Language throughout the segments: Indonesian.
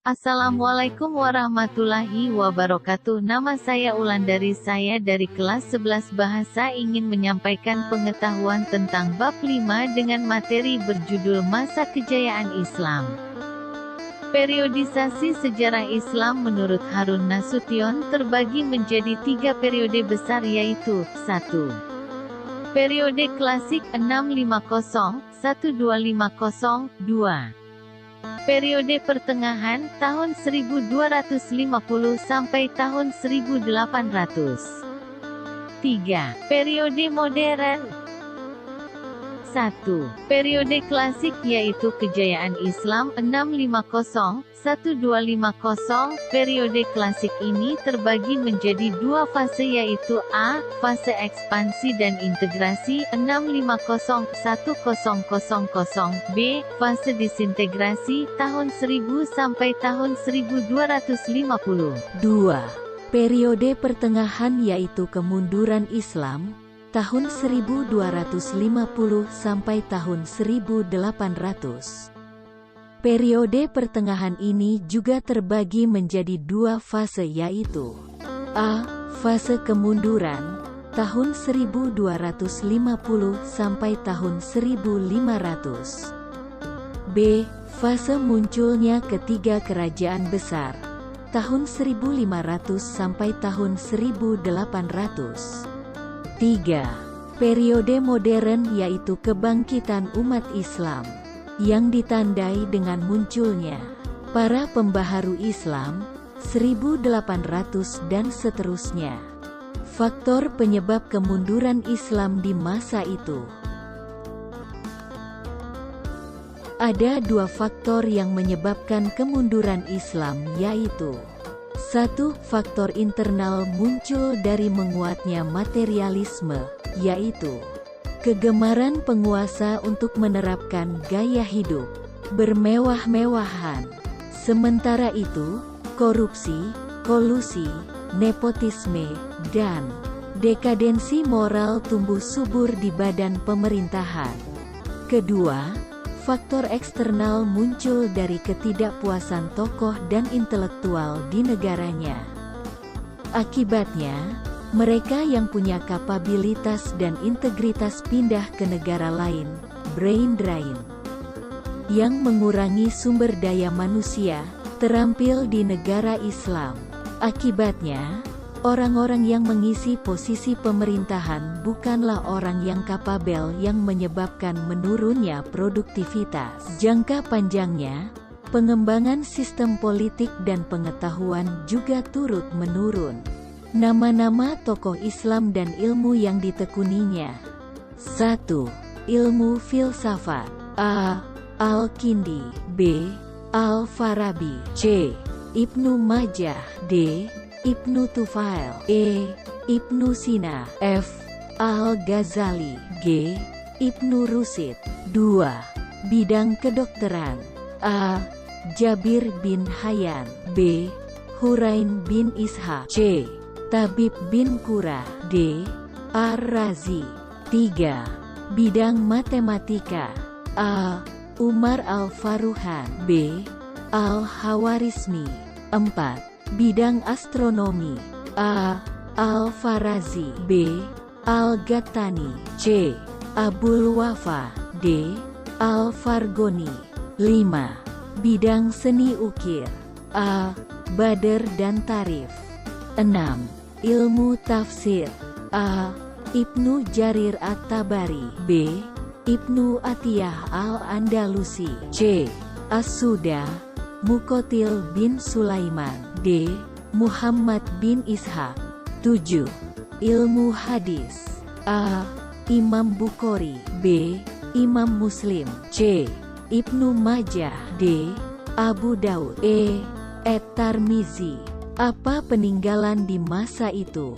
Assalamualaikum warahmatullahi wabarakatuh. Nama saya Ulandari, saya dari kelas 11 bahasa ingin menyampaikan pengetahuan tentang bab 5 dengan materi berjudul Masa Kejayaan Islam. Periodisasi sejarah Islam menurut Harun Nasution terbagi menjadi 3 periode besar, yaitu 1. Periode klasik 650-1250, 2. Periode pertengahan tahun 1250 sampai tahun 1800. 3. Periode modern. 1. Periode klasik yaitu kejayaan Islam 650-1250. Periode klasik ini terbagi menjadi 2 fase, yaitu A. Fase ekspansi dan integrasi 650-1000, B. Fase disintegrasi tahun 1000 sampai tahun 1250. 2. Periode pertengahan yaitu kemunduran Islam tahun 1250 sampai tahun 1800. Periode pertengahan ini juga terbagi menjadi 2 fase, yaitu A. Fase kemunduran tahun 1250 sampai tahun 1500. B. Fase munculnya ketiga kerajaan besar tahun 1500 sampai tahun 1800. 3. Periode modern yaitu kebangkitan umat Islam, yang ditandai dengan munculnya para pembaharu Islam 1800 dan seterusnya. Faktor penyebab kemunduran Islam di masa itu. Ada 2 faktor yang menyebabkan kemunduran Islam, yaitu 1. Faktor internal muncul dari menguatnya materialisme, yaitu kegemaran penguasa untuk menerapkan gaya hidup bermewah-mewahan. Sementara itu, korupsi, kolusi, nepotisme, dan dekadensi moral tumbuh subur di badan pemerintahan. Kedua, faktor eksternal muncul dari ketidakpuasan tokoh dan intelektual di negaranya. Akibatnya, mereka yang punya kapabilitas dan integritas pindah ke negara lain, brain drain, yang mengurangi sumber daya manusia, terampil di negara Islam. Akibatnya, orang-orang yang mengisi posisi pemerintahan bukanlah orang yang kapabel, yang menyebabkan menurunnya produktivitas. Jangka panjangnya, pengembangan sistem politik dan pengetahuan juga turut menurun. Nama-nama tokoh Islam dan ilmu yang ditekuninya. 1. Ilmu filsafat. A. Al-Kindi. B. Al-Farabi. C. Ibnu Majah. D. Ibnu Tufail. E. Ibnu Sina. F. Al-Ghazali. G. Ibnu Rushd. 2. Bidang kedokteran. A. Jabir bin Hayyan. B. Hurain bin Ishaq. C. Tabib bin Qurra. D. Ar-Razi. 3. Bidang matematika. A. Umar Al-Faruhan. B. Al-Hawarizmi. 4. Bidang astronomi. A. Al-Farazi. B. Al-Ghattani. C. Abul Wafa. D. Al-Fargoni. 5. Bidang seni ukir. A. Badr dan Tarif. 6. Ilmu tafsir. A. Ibnu Jarir At-Tabari. B. Ibnu Atiyah Al-Andalusi. C. As-Suda, Muqatil bin Sulaiman. D. Muhammad bin Ishaq. 7. Ilmu hadis. A. Imam Bukhari. B. Imam Muslim. C. Ibnu Majah. D. Abu Daud. E. At-Tirmizi. Apa peninggalan di masa itu?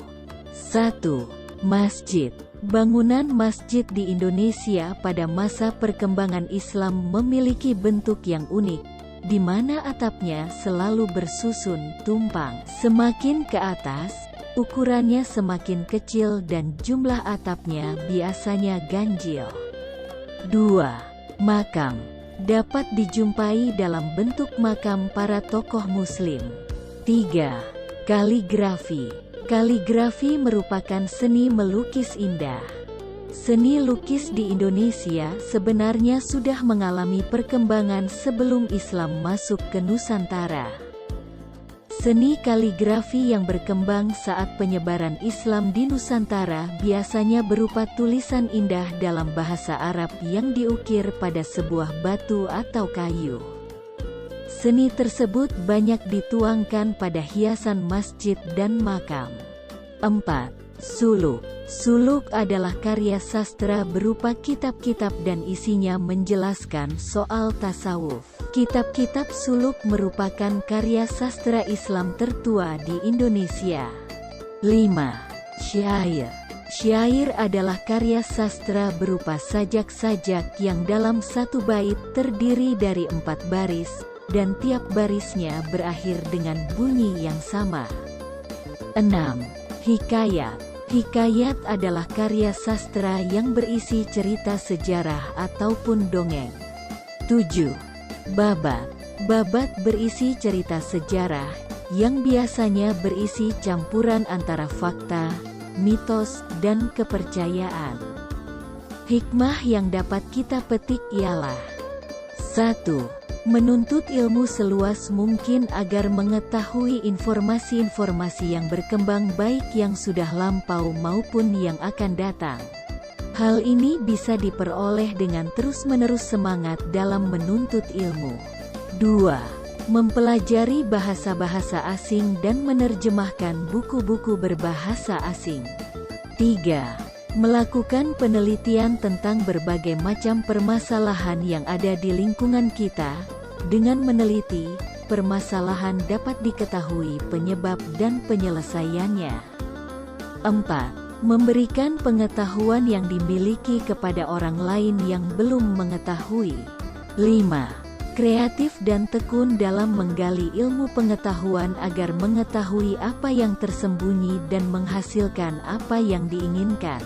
1. Masjid. Bangunan masjid di Indonesia pada masa perkembangan Islam memiliki bentuk yang unik, di mana atapnya selalu bersusun tumpang. Semakin ke atas, ukurannya semakin kecil dan jumlah atapnya biasanya ganjil. 2. Makam. dapat dijumpai dalam bentuk makam para tokoh Muslim. 3. Kaligrafi. Kaligrafi merupakan seni melukis indah. Seni lukis di Indonesia sebenarnya sudah mengalami perkembangan sebelum Islam masuk ke Nusantara. Seni kaligrafi yang berkembang saat penyebaran Islam di Nusantara biasanya berupa tulisan indah dalam bahasa Arab yang diukir pada sebuah batu atau kayu. Seni tersebut banyak dituangkan pada hiasan masjid dan makam. 4. Suluk. Suluk adalah karya sastra berupa kitab-kitab dan isinya menjelaskan soal tasawuf. Kitab-kitab suluk merupakan karya sastra Islam tertua di Indonesia. 5. Syair. Syair adalah karya sastra berupa sajak-sajak yang dalam satu bait terdiri dari 4 baris, dan tiap barisnya berakhir dengan bunyi yang sama. 6. Hikayat. Hikayat adalah karya sastra yang berisi cerita sejarah ataupun dongeng. 7. Babat. Babat berisi cerita sejarah, yang biasanya berisi campuran antara fakta, mitos, dan kepercayaan. Hikmah yang dapat kita petik ialah: 1. Menuntut ilmu seluas mungkin agar mengetahui informasi-informasi yang berkembang baik yang sudah lampau maupun yang akan datang. Hal ini bisa diperoleh dengan terus-menerus semangat dalam menuntut ilmu. 2. Mempelajari bahasa-bahasa asing dan menerjemahkan buku-buku berbahasa asing. 3. Melakukan penelitian tentang berbagai macam permasalahan yang ada di lingkungan kita. Dengan meneliti, permasalahan dapat diketahui penyebab dan penyelesaiannya. 4. Memberikan pengetahuan yang dimiliki kepada orang lain yang belum mengetahui. 5. Kreatif dan tekun dalam menggali ilmu pengetahuan agar mengetahui apa yang tersembunyi dan menghasilkan apa yang diinginkan.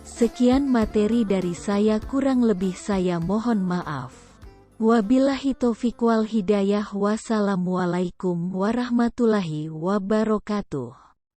Sekian materi dari saya, kurang lebih saya mohon maaf. Wabillahi taufiq wal hidayah. Wassalamualaikum warahmatullahi wabarakatuh.